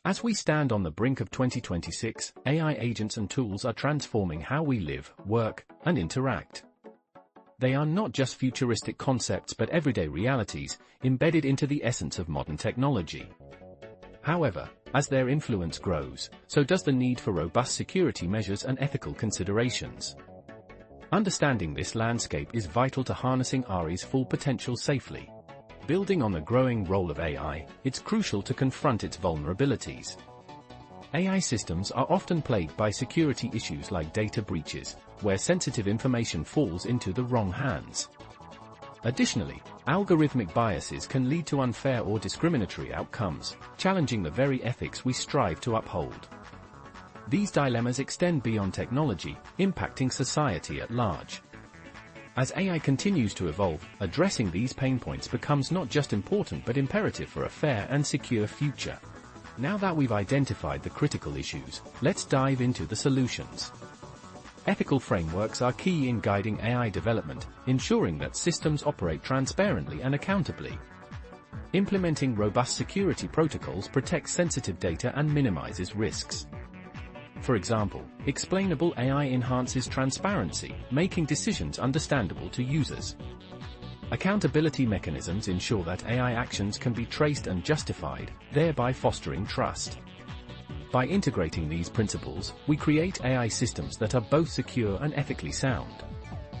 As we stand on the brink of 2026, AI agents and tools are transforming how we live, work, and interact. They are not just futuristic concepts but everyday realities, embedded into the essence of modern technology. However, as their influence grows, so does the need for robust security measures and ethical considerations. Understanding this landscape is vital to harnessing AI's full potential safely. Building on the growing role of AI, it's crucial to confront its vulnerabilities. AI systems are often plagued by security issues like data breaches, where sensitive information falls into the wrong hands. Additionally, algorithmic biases can lead to unfair or discriminatory outcomes, challenging the very ethics we strive to uphold. These dilemmas extend beyond technology, impacting society at large. As AI continues to evolve, addressing these pain points becomes not just important but imperative for a fair and secure future. Now that we've identified the critical issues, let's dive into the solutions. Ethical frameworks are key in guiding AI development, ensuring that systems operate transparently and accountably. Implementing robust security protocols protects sensitive data and minimizes risks. For example, explainable AI enhances transparency, making decisions understandable to users. Accountability mechanisms ensure that AI actions can be traced and justified, thereby fostering trust. By integrating these principles, we create AI systems that are both secure and ethically sound.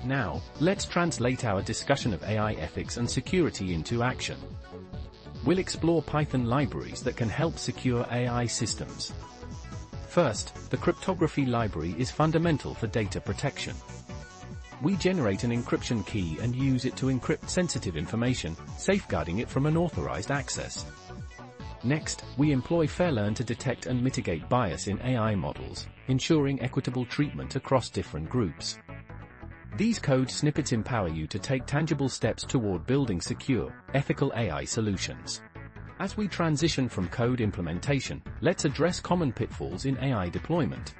Now, let's translate our discussion of AI ethics and security into action. We'll explore Python libraries that can help secure AI systems. First, the cryptography library is fundamental for data protection. We generate an encryption key and use it to encrypt sensitive information, safeguarding it from unauthorized access. Next, we employ fairlearn to detect and mitigate bias in AI models, ensuring equitable treatment across different groups. These code snippets empower you to take tangible steps toward building secure, ethical AI solutions. As we transition from code implementation, let's address common pitfalls in AI deployment.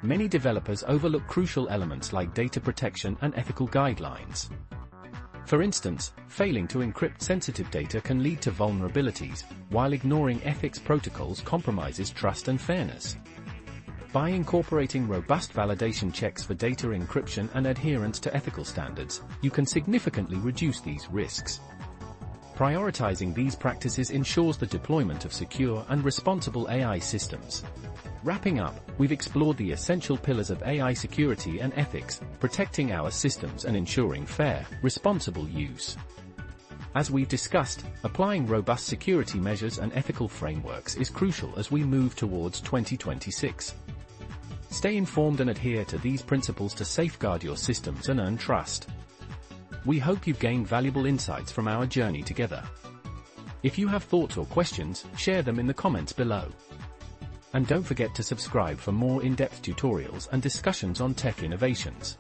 Many developers overlook crucial elements like data protection and ethical guidelines. For instance, failing to encrypt sensitive data can lead to vulnerabilities, while ignoring ethics protocols compromises trust and fairness. By incorporating robust validation checks for data encryption and adherence to ethical standards, you can significantly reduce these risks. Prioritizing these practices ensures the deployment of secure and responsible AI systems. Wrapping up, we've explored the essential pillars of AI security and ethics, protecting our systems and ensuring fair, responsible use. As we've discussed, applying robust security measures and ethical frameworks is crucial as we move towards 2026. Stay informed and adhere to these principles to safeguard your systems and earn trust. We hope you've gained valuable insights from our journey together. If you have thoughts or questions, share them in the comments below. And don't forget to subscribe for more in-depth tutorials and discussions on tech innovations.